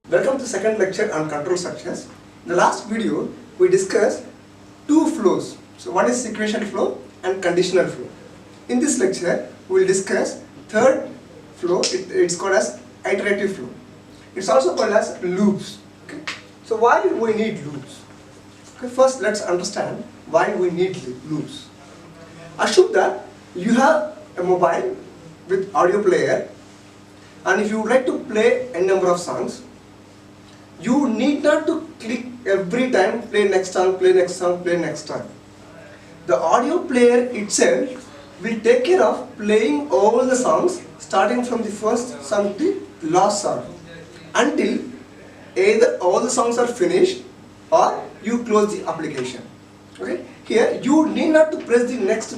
Welcome to second lecture on control structures. In the last video, we discussed two flows. So one is sequential flow and conditional flow. In this lecture, we will discuss third flow. It's called as iterative flow. It's also called as loops. Okay? So why do we need loops? Okay, first, let's understand why we need loops. Assume that you have a mobile with audio player, and if you would like to play a number of songs, you need not to click every time play next song, play next song, play next song. The audio player itself will take care of playing all the songs starting from the first song to the last song until either all the songs are finished or you close the application. Okay? Here you need not to press the next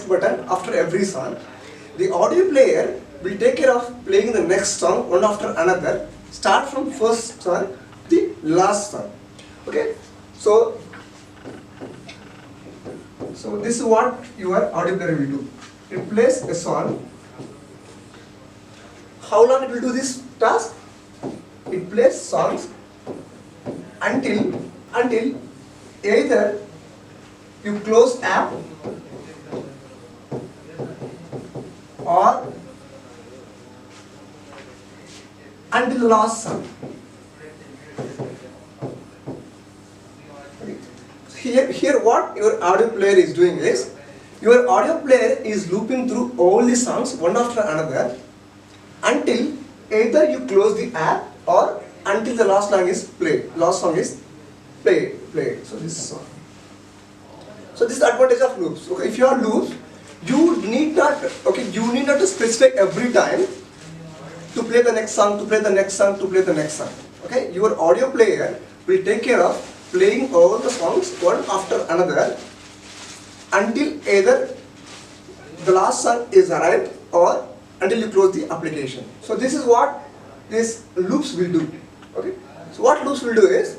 button after every song. The audio player will take care of playing the next song one after another, start from first song to the last song. Okay? So this is what your audio player will do. It plays a song. How long it will do this task? It plays songs until either you close app or until the last song. Here what your audio player is doing is, your audio player is looping through all the songs one after another until either you close the app or until the last song is played. So this is one. So this is the advantage of loops. Okay, if you have loops, you need not to specify every time to play the next song, to play the next song, to play the next song. Okay, your audio player will take care of playing all the songs one after another until either the last song is arrived or until you close the application. So this is what these loops will do. Okay, so what loops will do is,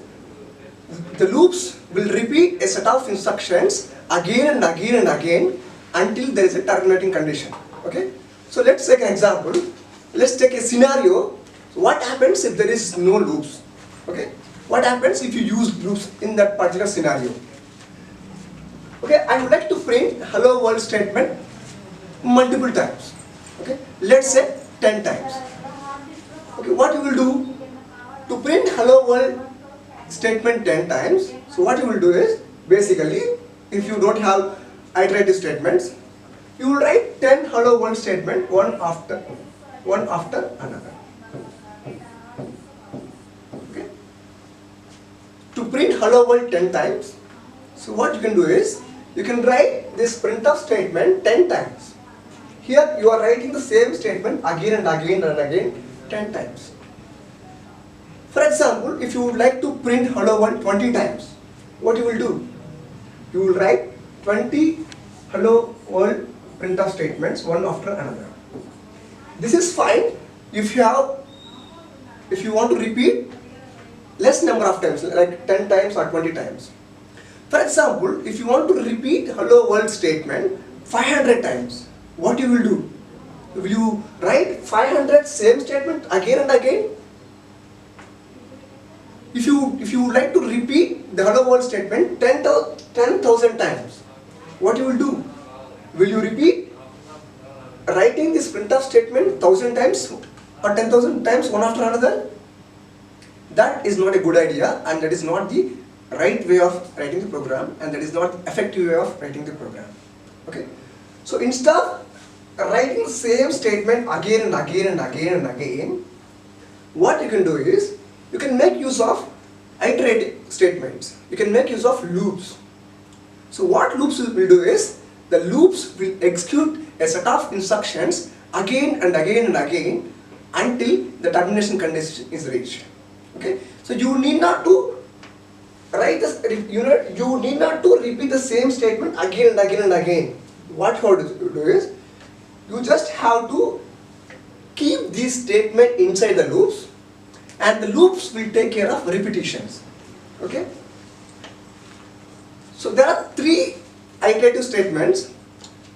the loops will repeat a set of instructions again and again and again until there is a terminating condition. Okay, so let's take an example. Let's take a scenario. So what happens if there is no loops? Okay, what happens if you use loops in that particular scenario? Okay, I would like to print hello world statement multiple times. Okay, let's say 10 times. Okay, what you will do to print hello world statement 10 times? So what you will do is, basically, if you don't have iterative statements, you will write 10 hello world statement one after another. Okay, to print hello world 10 times, so what you can do is, you can write this printf statement 10 times. Here you are writing the same statement again and again and again 10 times. For example, if you would like to print hello world 20 times, what you will do? You will write 20 hello world printf statements one after another. This is fine if you want to repeat less number of times, like 10 times or 20 times. For example, if you want to repeat hello world statement 500 times, what you will do? Will you write 500 same statement again and again? If you would like to repeat the hello world statement 10,000 times, what you will do? Will you repeat writing this printf statement 1,000 times or 10,000 times one after another? That is not a good idea, and that is not the right way of writing the program, and that is not the effective way of writing the program. Okay, so instead of writing the same statement again and again and again and again, what you can do is, you can make use of iterative statements. You can make use of loops. So what loops will do is, the loops will execute a set of instructions again and again and again until the termination condition is reached. Okay, so you need not to you need not to repeat the same statement again and again and again. What you have to do is, you just have to keep this statement inside the loops, and the loops will take care of repetitions. Okay, so there are three iterative statements.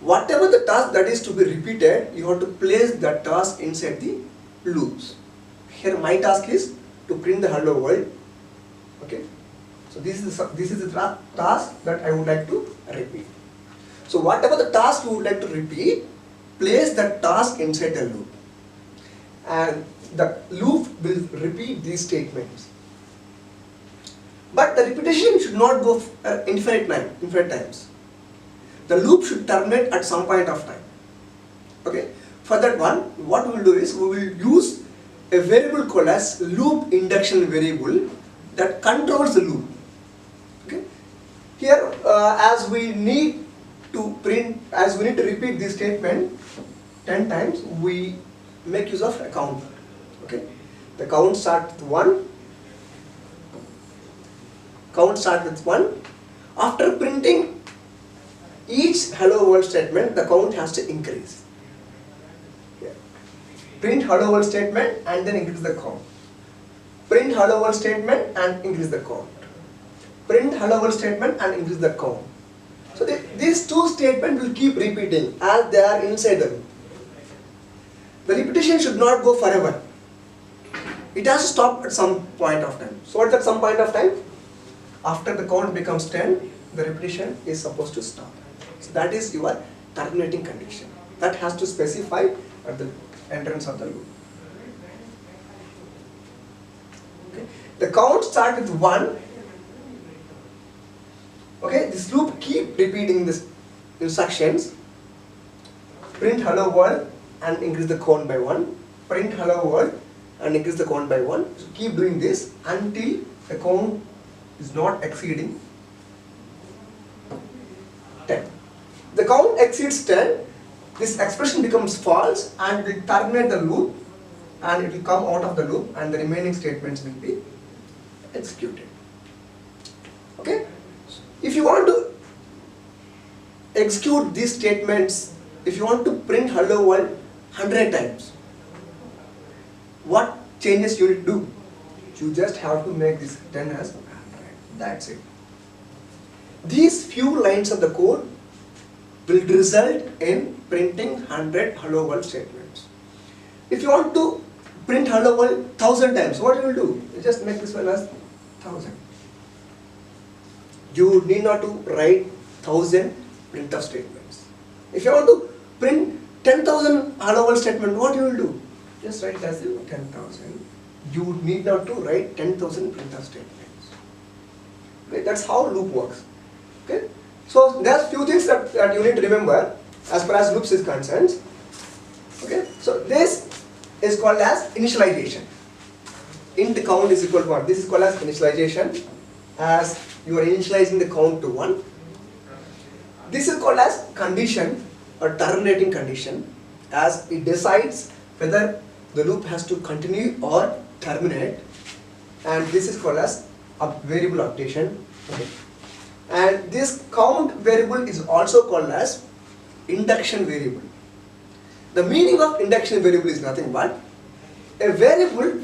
whatever the task that is to be repeated, you have to place that task inside the loops. Here my task is to print the hello world. Okay, so this is the task that I would like to repeat. So whatever the task you would like to repeat, place that task inside the loop, and the loop will repeat these statements. But the repetition should not go infinite times. The loop should terminate at some point of time. Okay. For that one, what we will do is we will use a variable called as loop induction variable that controls the loop. Okay. Here, as we need to repeat this statement 10 times, we make use of a counter. Okay. The count starts with 1. Count starts with 1. After printing each hello world statement, the count has to increase. Okay. Print hello world statement and then increase the count. Print hello world statement and increase the count. Print hello world statement and increase the count. So these two statements will keep repeating as they are inside the loop. The repetition should not go forever. It has to stop at some point of time. So what's at some point of time? After the count becomes 10, the repetition is supposed to stop. So that is your terminating condition. That has to specify at the entrance of the loop. Okay. The count starts with 1. Okay, this loop keep repeating these instructions. Print hello world and increase the count by 1. Print hello world and increase the count by 1. So keep doing this until the count is not exceeding 10. The count exceeds 10, this expression becomes false and will terminate the loop, and it will come out of the loop and the remaining statements will be executed. Okay? If you want to execute these statements, if you want to print hello world 100 times, what changes you will do? You just have to make this 10 as 100. That's it. These few lines of the code will result in printing 100 hello world statements. If you want to print hello world 1000 times, what you will do? You just make this one as 1000. You need not to write 1000 printf statements. If you want to print 10,000 hello world statement, what you will do? Just write it as 10,000. You need not to write 10,000 printf statements. Okay, that's how loop works. Okay, so there's few things that you need to remember as far as loops is concerned. Okay, so this is called as initialization. Int count is equal to 1. This is called as initialization, as you are initializing the count to 1. This is called as condition or terminating condition, as it decides whether the loop has to continue or terminate, and this is called as a variable updation. Okay. And this count variable is also called as induction variable. The meaning of induction variable is nothing but a variable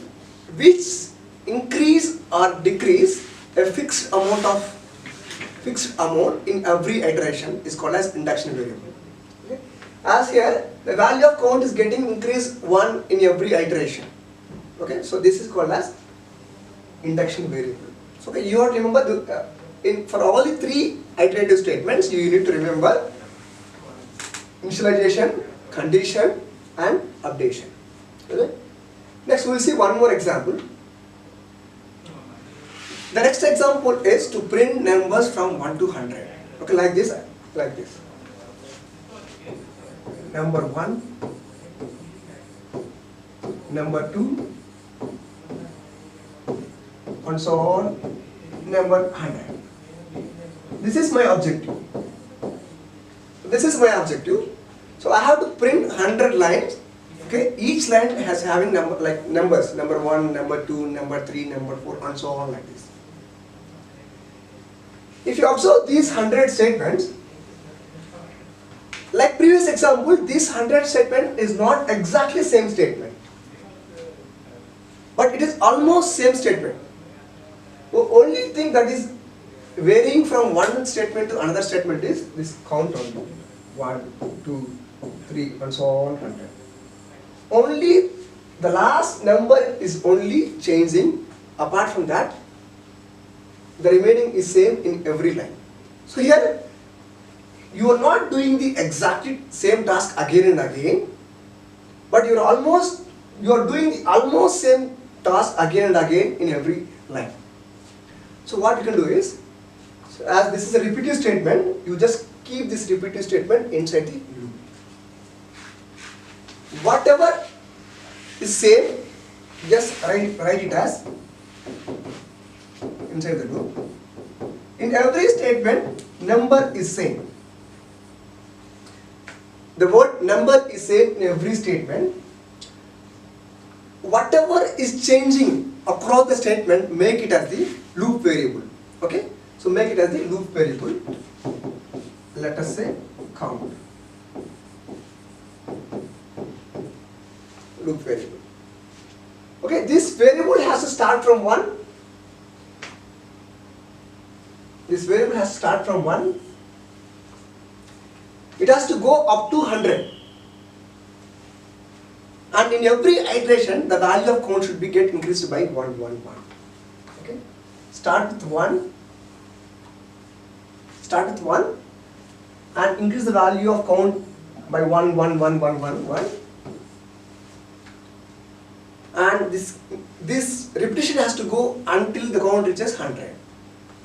which increase or decrease a fixed amount in every iteration is called as induction variable. Okay. As here the value of count is getting increased 1 in every iteration. Okay, so this is called as induction variable. So okay, you have to remember for all the 3 iterative statements, you need to remember initialization, condition, and updation. Okay. Next, we will see one more example. The next example is to print numbers from 1 to 100. Okay, like this. Number 1, number 2, and so on, number 100. This is my objective. So I have to print 100 lines. Okay, each line has having numbers, number 1, number 2, number 3, number 4, and so on, like this. If you observe these 100 statements, like previous example, this 100 statement is not exactly same statement, but it is almost same statement. The only thing that is varying from one statement to another statement is this count only. 1, 2, 3, and so on 100. Only the last number is only changing. Apart from that, the remaining is same in every line. So here you are not doing the exactly same task again and again, but you are doing the almost same task again and again in every line. So what you can do is, so as this is a repetitive statement, you just keep this repetitive statement inside the loop. Whatever is same, just write it as inside the loop. In every statement, number is same. The word number is same in every statement. Whatever is changing across the statement, make it as the loop variable. Okay? So make it as the loop variable. Let us say count. Loop variable. Okay, this variable has to start from 1. This variable has to start from 1. It has to go up to 100. And in every iteration, the value of count should be get increased by 1, 1, 1. Okay? Start with 1. Start with 1 and increase the value of count by 1, 1, 1, 1, 1, 1. And this repetition has to go until the count reaches 100.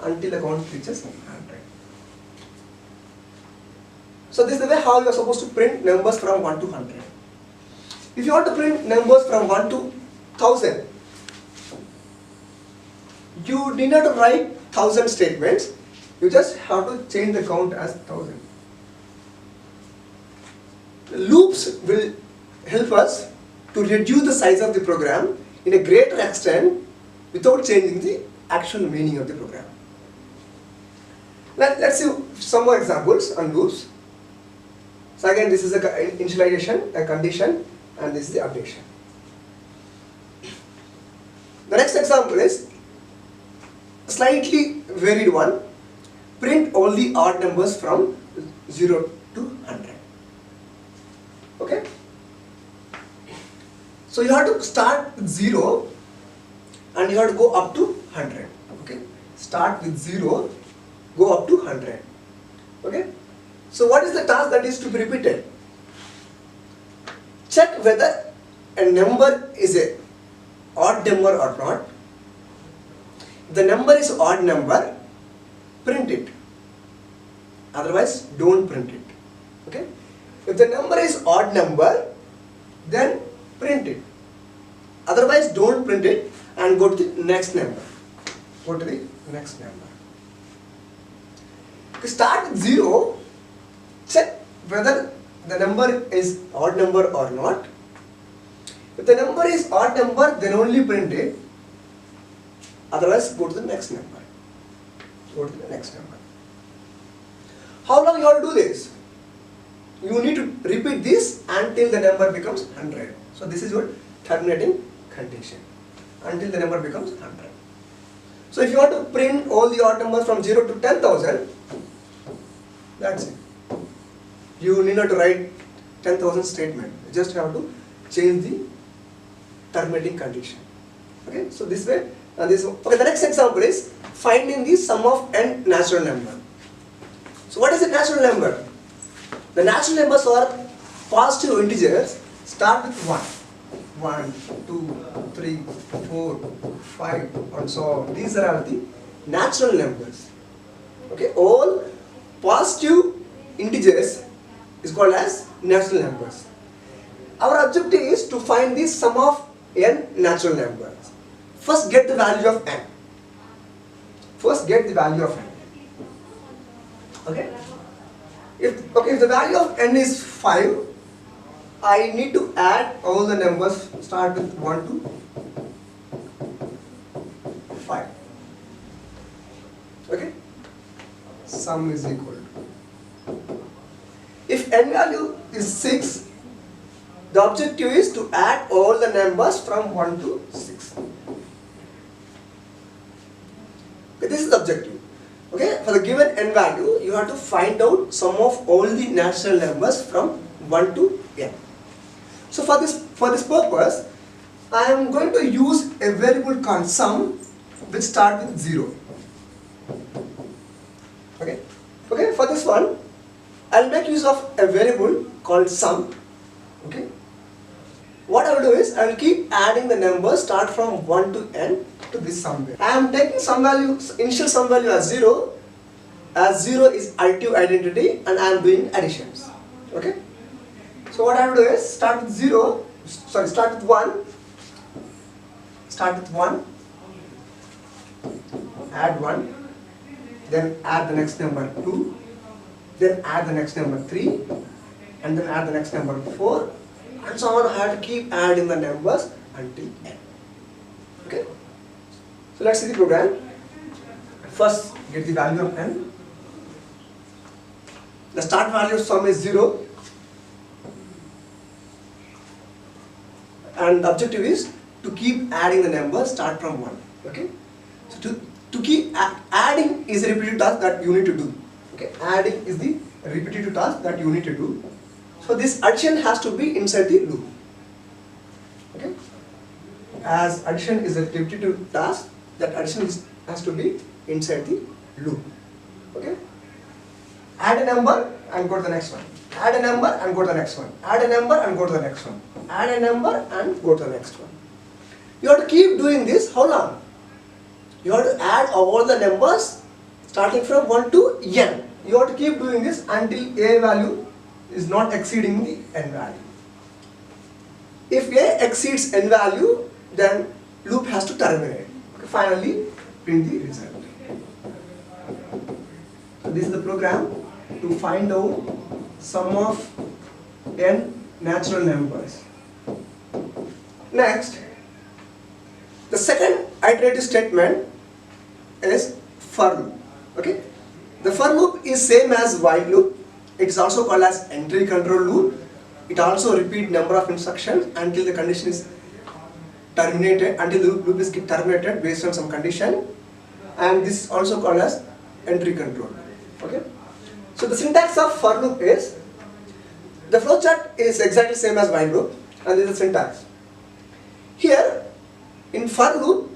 Until the count reaches 100. So this is the way how you are supposed to print numbers from 1 to 100. If you want to print numbers from 1 to 1000, you need not write 1000 statements. You just have to change the count as 1000. Loops will help us to reduce the size of the program in a greater extent without changing the actual meaning of the program. Let's see some more examples on loops. So again, this is a initialization, a condition, and this is the updation. The next example is a slightly varied one. Print all the odd numbers from 0 to 100. Okay? So you have to start with 0 and you have to go up to 100. Okay? Start with 0, go up to 100. Okay? So what is the task that is to be repeated? Check whether a number is a odd number or not. If the number is odd number, print it. Otherwise, don't print it. Okay? If the number is odd number, then print it. Otherwise, don't print it and go to the next number. Go to the next number. Okay, start with 0. Check whether the number is odd number or not. If the number is odd number, then only print it. Otherwise, go to the next number. Go to the next number. How long you have to do this? You need to repeat this until the number becomes 100. So this is your terminating condition. Until the number becomes 100. So if you want to print all the odd numbers from 0 to 10,000, that's it. You need not to write 10,000 statement. You just have to change the terminating condition. Okay, so this way, okay, the next example is finding the sum of n natural number. So what is a natural number? The natural numbers are positive integers. Start with 1. 1, 2, 3, 4, 5, and so on. These are all the natural numbers. Okay, all positive integers is called as natural numbers. Our objective is to find the sum of n natural numbers. First get the value of n. First get the value of n. Okay? If the value of n is 5, I need to add all the numbers, start with 1 to 5. Okay? Sum is equal to. If n value is 6, the objective is to add all the numbers from 1 to 6. Okay, this is the objective. Okay, for the given n value, you have to find out sum of all the natural numbers from 1 to n. So for this purpose, I am going to use a variable called sum, which start with 0. Okay. Okay. For this one, I'll make use of a variable called sum. Okay. What I will do is I will keep adding the numbers start from 1 to n to this sum value. I am taking some value, initial sum value as 0, as 0 is additive identity, and I am doing additions. Okay. So what I will do is start with 1, add 1, then add the next number 2, then add the next number 3, and then add the next number 4, and so on. I have to keep adding the numbers until n. Okay. So let's see the program. First, get the value of n. The start value of sum is 0, and the objective is to keep adding the numbers start from 1. Okay. So to keep adding is a repetitive task that you need to do. Okay. Adding is the repetitive task that you need to do. So this addition has to be inside the loop. Okay. As addition is a repetitive task, that addition has to be inside the loop. Okay. Add a number and go to the next one. Add a number and go to the next one. Add a number and go to the next one. Add a number and go to the next one. You have to keep doing this. How long? You have to add all the numbers starting from 1 to n. You have to keep doing this until a value is not exceeding the n value. If a exceeds n value, then loop has to terminate. Okay, finally, print the result. So this is the program to find out sum of n natural numbers. Next, the second iterative statement is for loop. Okay, the for loop is same as while loop. It is also called as entry control loop. It also repeat number of instructions until the condition is terminated, until the loop is terminated based on some condition, and this is also called as entry control. Okay. So the syntax of for loop is, the flowchart is exactly same as while loop, and this is the syntax. Here in for loop,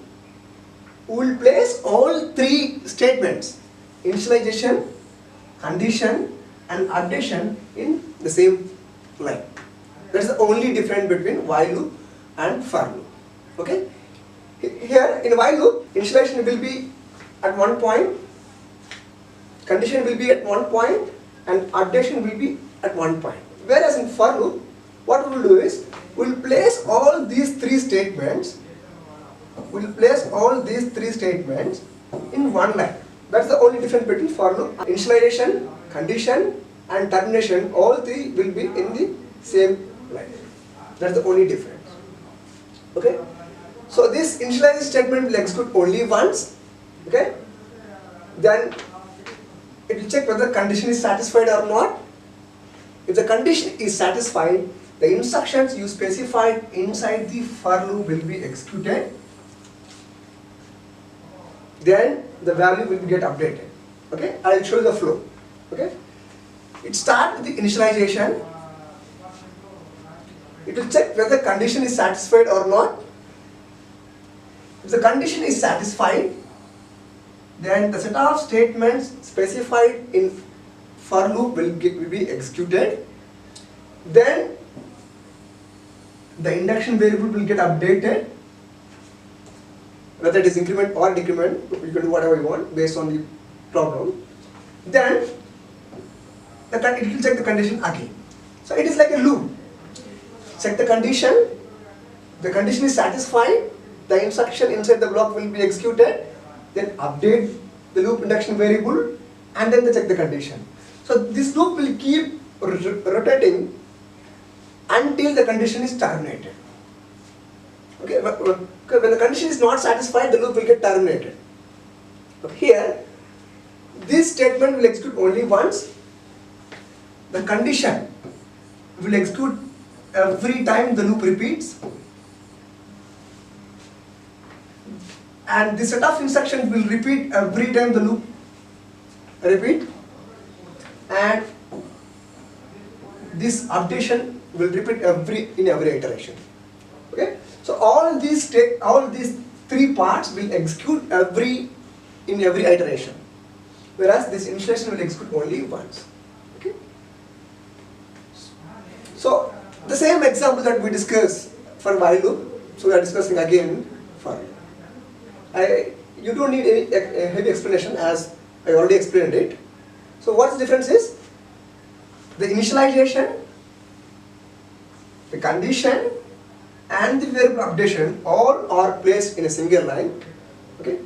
we will place all three statements: initialization, condition, and addition in the same line. That's the only difference between while loop and for loop. Okay. Here in while loop, initialization will be at one point, condition will be at one point, and addition will be at one point. Whereas in for loop, what we will do is, we will place all these three statements in one line. That's the only difference between for loop. Initialization, condition, and termination, all three will be in the same line. That's the only difference. Okay. So this initialization statement will execute only once. Okay. Then it will check whether the condition is satisfied or not. If the condition is satisfied, the instructions you specified inside the for loop will be executed. Then the value will get updated. Okay, I will show you the flow. Okay, it starts with the initialization. It will check whether the condition is satisfied or not. If the condition is satisfied, then the set of statements specified in for loop will be executed. Then the induction variable will get updated, whether it is increment or decrement. You can do whatever you want based on the problem. Then it will check the condition again. So it is like a loop. Check the condition is satisfied, the instruction inside the block will be executed, then update the loop induction variable, and then they check the condition. So this loop will keep rotating until the condition is terminated. Okay, when the condition is not satisfied, the loop will get terminated. But here, this statement will execute only once. The condition will execute every time the loop repeats, and the set of instructions will repeat every time the loop repeat. and this updation will repeat in every iteration. Okay, so all these three parts will execute in every iteration, whereas this initialization will execute only once. Okay, so the same example that we discussed for while loop, so we are discussing again for. You don't need any heavy explanation, as I already explained it. So what's the difference is the initialization, the condition, and the variable updation all are placed in a single line. Okay,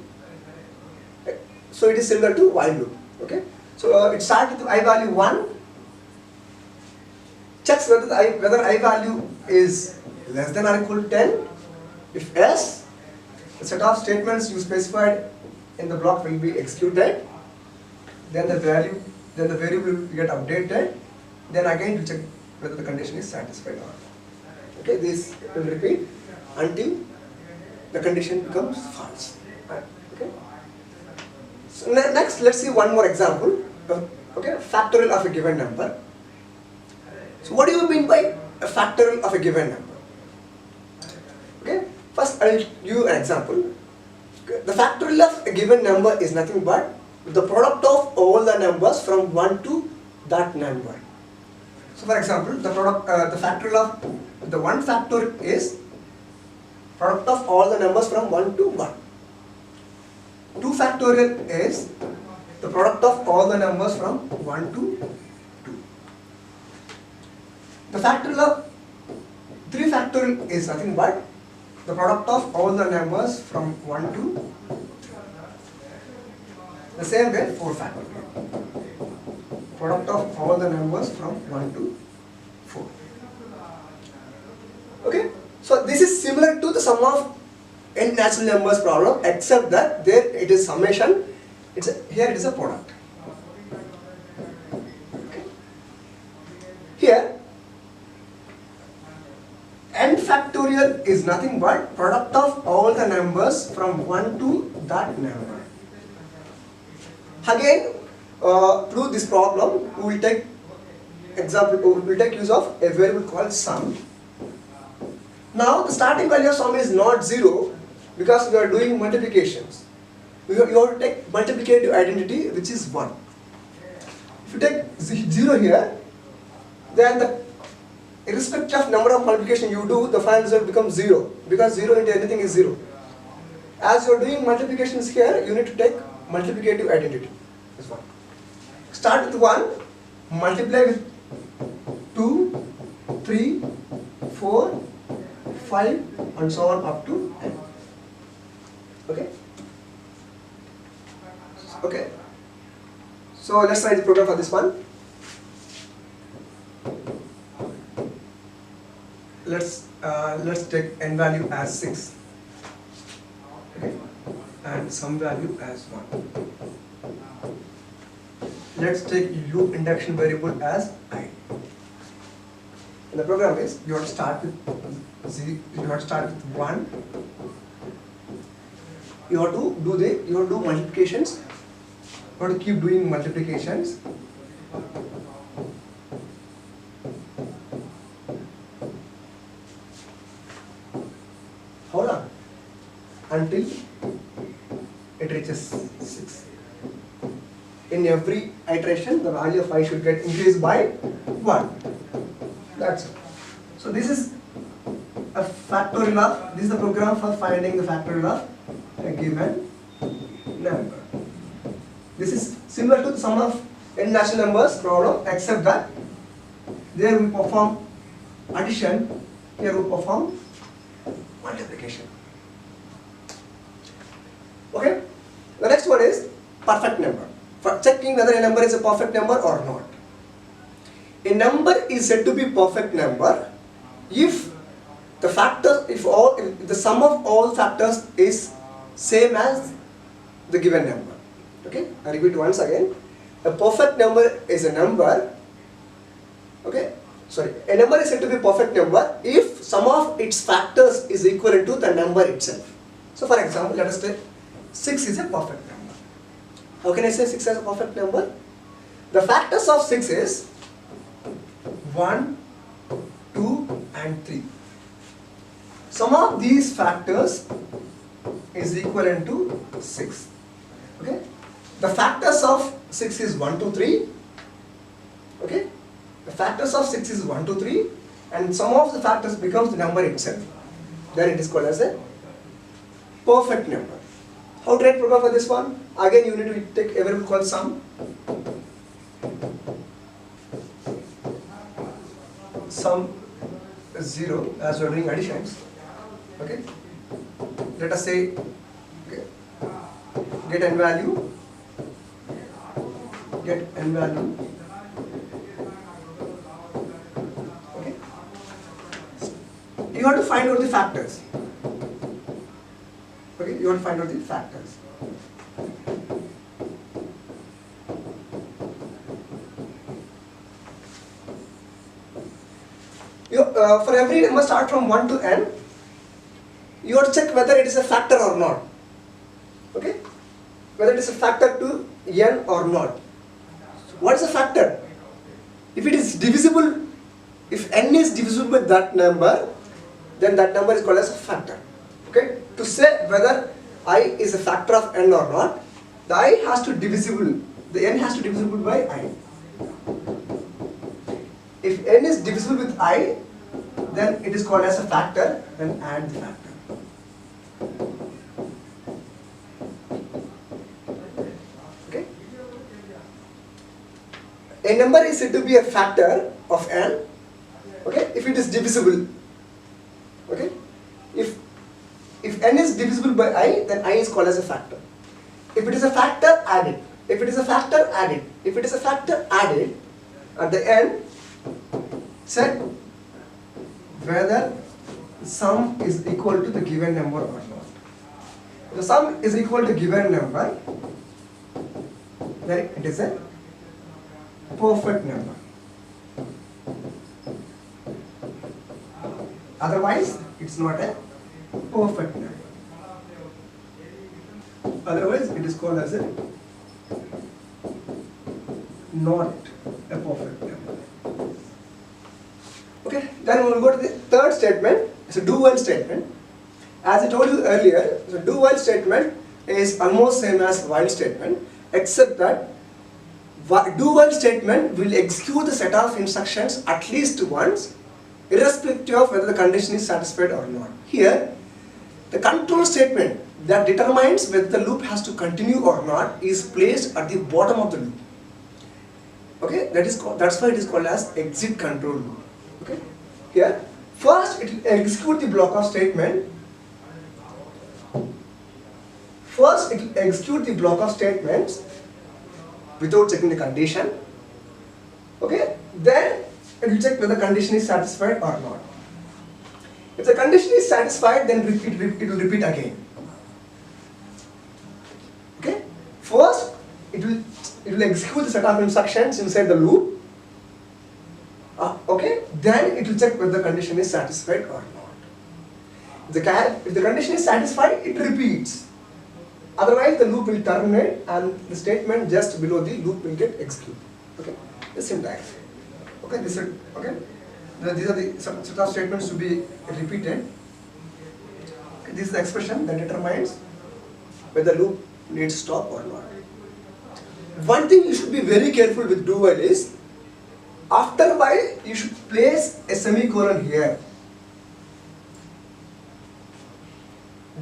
so it is similar to while loop. Okay, so it starts with I value 1, checks whether I value is less than or equal to 10. If yes, the set of statements you specified in the block will be executed. Then the variable will get updated. Then again to check whether the condition is satisfied or not. Okay, this will repeat until the condition becomes false. Okay. So next, let's see one more example. Okay, factorial of a given number. So what do you mean by a factorial of a given number? Okay, first I will give you an example. Okay. The factorial of a given number is nothing but the product of all the numbers from 1 to that number. So for example, the factorial of the 1 factor is product of all the numbers from 1 to 1. 2 factorial is the product of all the numbers from 1 to 2. The factorial of 3 factorial is nothing but the product of all the numbers from 1 to 3. The same way 4 factorial. Product of all the numbers from 1 to 4. Okay, so this is similar to the sum of n natural numbers problem, except that there it is summation. Here it is a product. Okay. Here n factorial is nothing but product of all the numbers from 1 to that number. Again, to do this problem, we will take use of a variable called sum. Now the starting value of sum is not 0 because we are doing multiplications. You have to take multiplicative identity, which is 1. If you take 0 here, then irrespective of number of multiplication you do, the final result becomes 0, because 0 into anything is 0. As you are doing multiplications here, you need to take multiplicative identity. This one. Start with 1, multiply with 2, 3, 4, 5, and so on up to n. Okay? Okay. So let's write the program for this one. Let's take n value as 6. Okay? And sum value as 1. Let's take loop induction variable as I. And the program is you have to start with 1. You have to do multiplications. You have to keep doing multiplications. Hold on until it reaches 6. In every iteration, the value of I should get increased by 1. That's it. So this is a factorial of, this is the program for finding the factorial of a given number. This is similar to the sum of n natural numbers problem, except that there we perform addition, here we perform multiplication. Okay? The next one is perfect number. For checking whether a number is a perfect number or not. A number is said to be perfect number if the sum of all factors is same as the given number. Okay, I repeat once again. A perfect number is a number. Okay, a number is said to be a perfect number if sum of its factors is equivalent to the number itself. So for example, let us say 6 is a perfect number. How can I say 6 is a perfect number? The factors of 6 is 1, 2 and 3. Sum of these factors is equivalent to 6. Okay? The factors of 6 is 1, 2, 3. Okay? The factors of 6 is 1, 2, 3, and sum of the factors becomes the number itself. Then it is called as a perfect number. How to write program for this one? Again, you need to take a variable called sum. Sum is 0 as we are doing additions. Okay? Let us say, okay, get n value, get n value. Okay? You have to find out the factors. Okay? You have to find out the factors. For every number start from 1 to n, you have to check whether it is a factor or not. Okay? Whether it is a factor to n or not. What is a factor? If it is divisible, if n is divisible with that number, then that number is called as a factor. Okay? To say whether I is a factor of n or not, the I has to divisible, the n has to divisible by I. If n is divisible with I, then it is called as a factor, then add the factor. Okay? A number is said to be a factor of n, okay, if it is divisible. Okay? If n is divisible by I, then I is called as a factor. If it is a factor, add it. If it is a factor, add it. If it is a factor, add it. At the end, check whether sum is equal to the given number or not. If the sum is equal to given number, then it is a perfect number. Otherwise, it's not a perfect number. Otherwise, it is called as a not a perfect number. Okay, then we will go to the third statement. It's a do while statement. As I told you earlier, the do while statement is almost same as while statement, except that do while statement will execute the set of instructions at least once, irrespective of whether the condition is satisfied or not. Here, the control statement that determines whether the loop has to continue or not is placed at the bottom of the loop. Okay, that's why it is called as exit control loop. Okay, here first it will execute the block of statement. First it will execute the block of statements without checking the condition. Okay, then it will check whether the condition is satisfied or not. If the condition is satisfied, then it will repeat again. Okay, first it will execute the set of instructions inside the loop. Okay, then it will check whether the condition is satisfied or not. If the condition is satisfied, it repeats. Otherwise, the loop will terminate and the statement just below the loop will get executed. Okay, the syntax. Okay, these are the set of statements to be repeated. Okay, this is the expression that determines whether the loop needs to stop or not. One thing you should be very careful with do while is, after while you should place a semicolon here.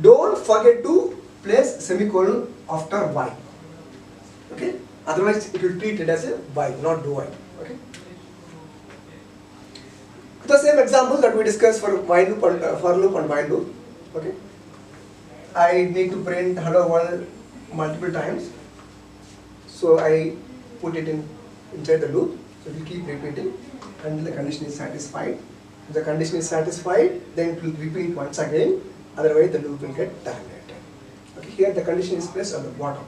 Don't forget to place semicolon after while. Okay? Otherwise it will treat it as a while, not do while. Okay? The same example that we discussed for while loop and for loop and while loop. Okay? I need to print hello world multiple times. So I put it inside the loop. So it will keep repeating until the condition is satisfied. If the condition is satisfied, then it will repeat once again. Otherwise, the loop will get terminated. Okay, here the condition is placed on the bottom.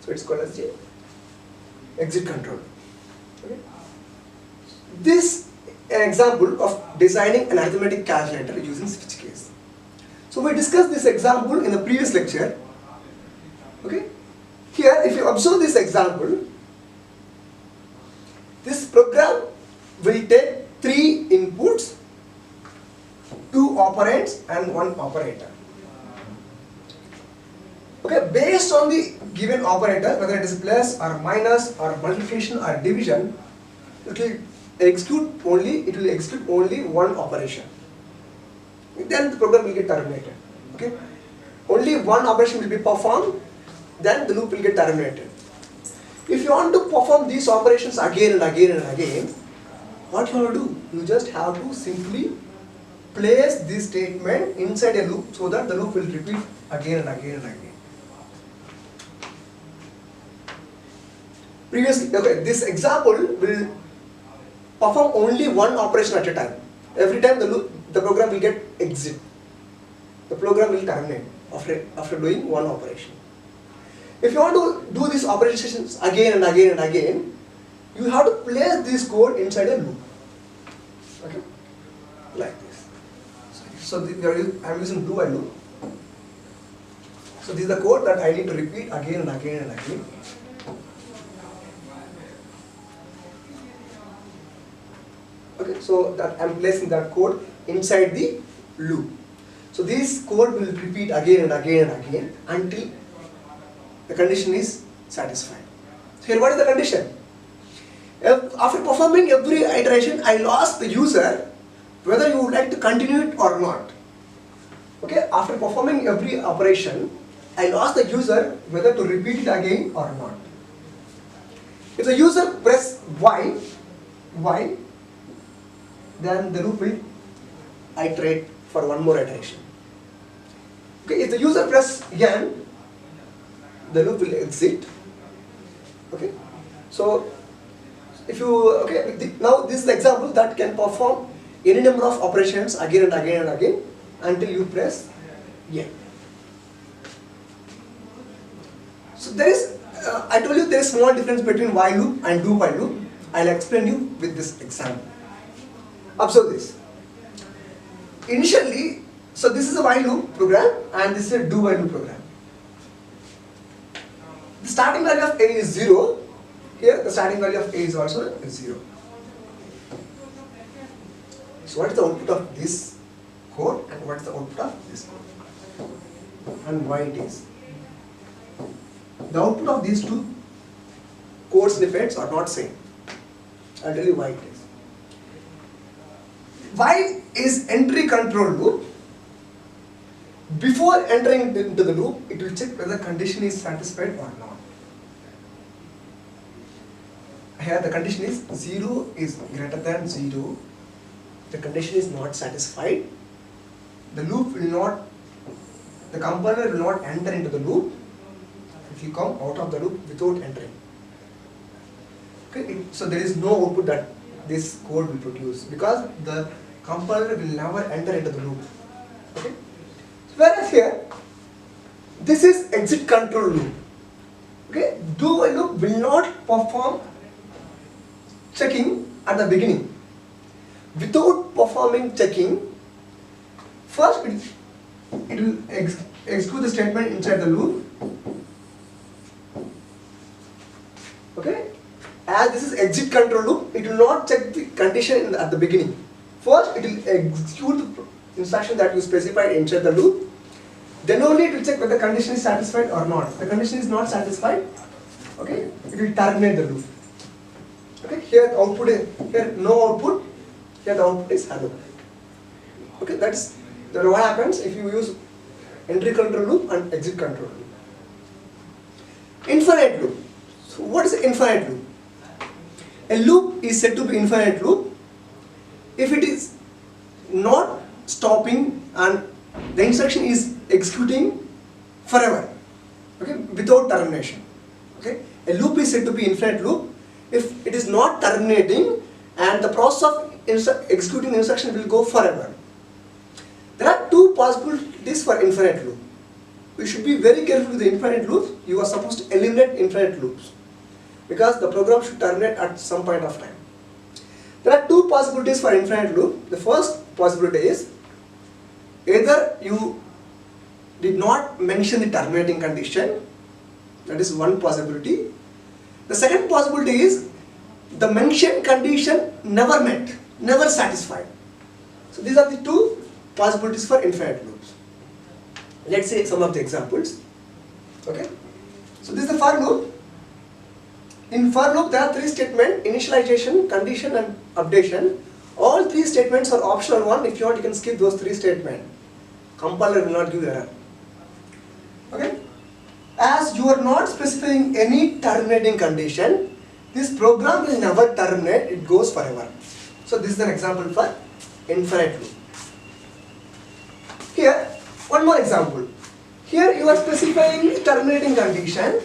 So it's called as the exit control. Okay. This is an example of designing an arithmetic calculator using switch case. So we discussed this example in the previous lecture. Okay. Here, if you observe this example, program will take 3 inputs, 2 operands and 1 operator. Okay, based on the given operator, whether it is plus or minus or multiplication or division, it will execute only one operation. Then the program will get terminated. Okay, only one operation will be performed, then the loop will get terminated. If you want to perform these operations again and again and again, what you have to do? You just have to simply place this statement inside a loop so that the loop will repeat again and again and again. Previously, okay, this example will perform only one operation at a time. Every time the program will get exit. The program will terminate after doing one operation. If you want to do these operations again and again and again, you have to place this code inside a loop. Okay, like this. So I am using do while loop. So this is the code that I need to repeat again and again and again. Okay, so that I am placing that code inside the loop. So this code will repeat again and again and again until the condition is satisfied. So here what is the condition? After performing every iteration, I lost the user whether you would like to continue it or not. Okay, after performing every operation, I lost the user whether to repeat it again or not. If the user press Y, then the loop will iterate for one more iteration. Okay, if the user press N, the loop will exit. Okay, so if you now this is the example that can perform any number of operations again and again and again until you press N. So there is I told you there is small difference between while loop and do while loop. I'll explain you with this example. Observe this. Initially, so this is a while loop program and this is a do while loop program. The starting value of A is 0. Here the starting value of A is also 0. So what is the output of this code and what is the output of this code? And why it is? The output of these two code snippets are not same. I'll tell you why it is. While is entry control loop. Before entering into the loop, it will check whether the condition is satisfied or not. Here the condition is 0 is greater than 0. The condition is not satisfied. The compiler will not enter into the loop. It will come out of the loop without entering. Okay, so there is no output that this code will produce because the compiler will never enter into the loop. Okay. Whereas here, this is exit control loop. Okay, do while loop will not perform checking at the beginning. Without performing checking, first it will execute the statement inside the loop. Okay, as this is exit control loop, it will not check the condition at the beginning. First, it will execute the instruction that you specified inside the loop. Then only it will check whether the condition is satisfied or not. If the condition is not satisfied, okay, it will terminate the loop. Okay, here the output is here no output. Here the output is hello. Okay, that's what happens if you use entry control loop and exit control loop. Infinite loop. So what is infinite loop? A loop is said to be infinite loop if it is not stopping and the instruction is executing forever, okay, without termination. Okay, a loop is said to be infinite loop if it is not terminating and the process of executing the instruction will go forever. There are two possibilities for infinite loop. You should be very careful with the infinite loops. You are supposed to eliminate infinite loops because the program should terminate at some point of time. There are two possibilities for infinite loop. The first possibility is either you did not mention the terminating condition, that is one possibility. The second possibility is the mentioned condition never met, never satisfied. So these are the two possibilities for infinite loops. Let's see some of the examples. Okay. So this is the for loop. In for loop there are three statements: initialization, condition and updation. All three statements are optional one. If you want, you can skip those three statements. Compiler will not give error. Okay. As you are not specifying any terminating condition, this program will never terminate, it goes forever. So this is an example for infinite loop. Here, one more example. Here you are specifying terminating condition,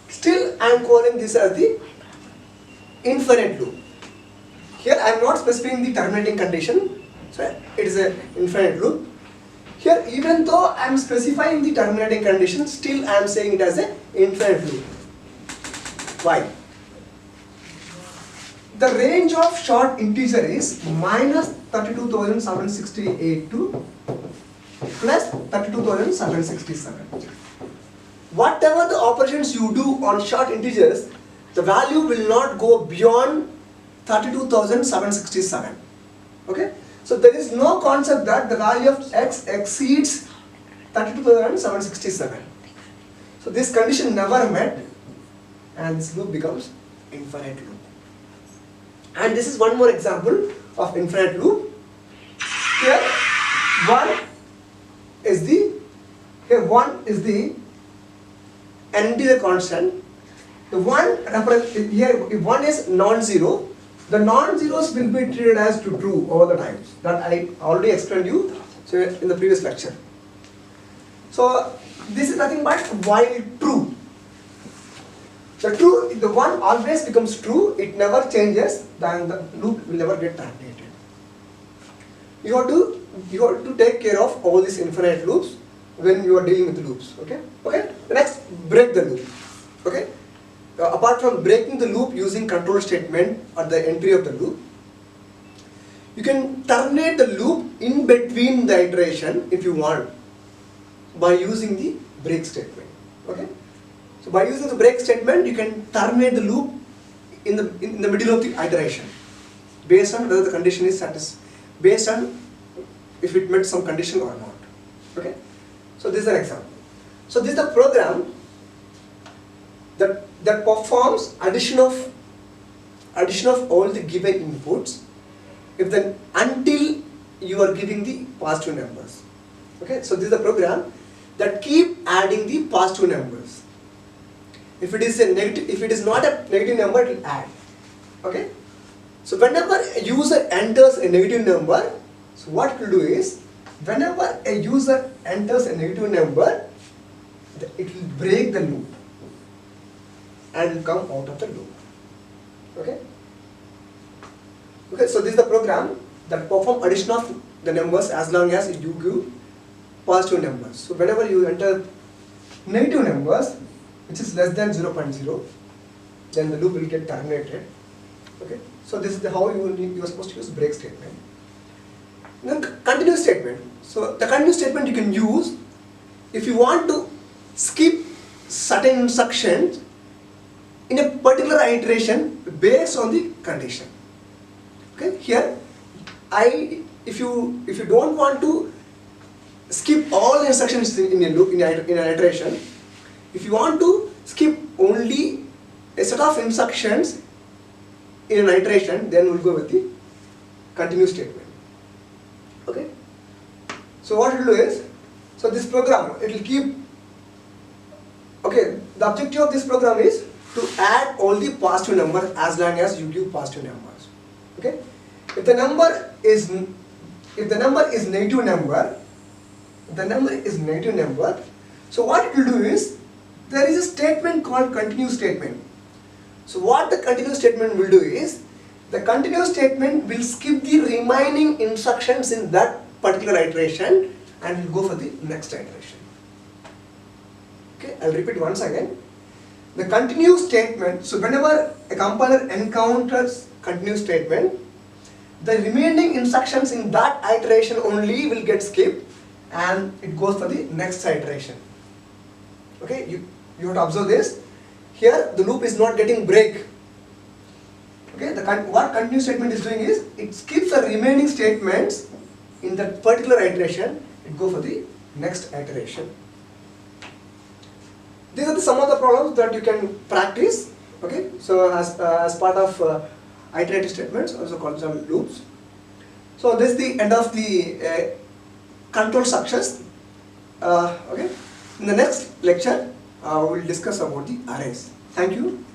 still I am calling this as the infinite loop. Here I am not specifying the terminating condition, so it is an infinite loop. Here, even though I am specifying the terminating condition, still I am saying it as an infinite loop. Why? The range of short integer is minus 32,768 to plus 32,767. Whatever the operations you do on short integers, the value will not go beyond 32,767. Okay? So there is no concept that the value of x exceeds 32,767. So this condition never met and this loop becomes infinite loop. And this is one more example of infinite loop. Here 1 is the an integer constant. The one here, if 1 is non-zero, the non-zeros will be treated as to true all the times. That I already explained you in the previous lecture. So this is nothing but while true. The one always becomes true, it never changes, then the loop will never get terminated. You have to take care of all these infinite loops when you are dealing with loops. Okay? Okay? Next, break the loop. Okay? Apart from breaking the loop using control statement at the entry of the loop, you can terminate the loop in between the iteration if you want by using the break statement. Okay? So by using the break statement, you can terminate the loop in the middle of the iteration based on whether the condition is satisfied, based on if it met some condition or not. Okay? So this is an example. So this is the program that performs addition of all the given inputs until you are giving the positive numbers. Okay, so this is the program that keep adding the positive numbers. If it is not a negative number, it will add. Okay, so whenever a user enters a negative number, so what it will do is, whenever a user enters a negative number, it will break the loop and will come out of the loop. Okay? Okay, so this is the program that performs addition of the numbers as long as you give positive numbers. So whenever you enter negative numbers, which is less than 0.0, then the loop will get terminated. Okay? So this is how you are supposed to use break statement. Then continuous statement. So the continuous statement you can use if you want to skip certain instructions in a particular iteration based on the condition. Okay, here if you don't want to skip all the instructions in a loop in an iteration, if you want to skip only a set of instructions in an iteration, then we'll go with the continuous statement. Okay, so what it will do is, so this program, it will keep, okay, the objective of this program is to add all the positive numbers as long as you give positive numbers. Okay, if the number is negative number, so what it will do is, there is a statement called continuous statement. So what the continuous statement will do is, the continuous statement will skip the remaining instructions in that particular iteration and will go for the next iteration. Okay, I'll repeat once again. The continuous statement, so whenever a compiler encounters continuous statement, the remaining instructions in that iteration only will get skipped and it goes for the next iteration. Okay, you have to observe this. Here the loop is not getting break. Okay, what continue statement is doing is it skips the remaining statements in that particular iteration. It go for the next iteration. These are some of the problems that you can practice. Okay, so as part of iterative statements, also called some loops. So this is the end of the control structures. Okay, in the next lecture we will discuss about the arrays. Thank you.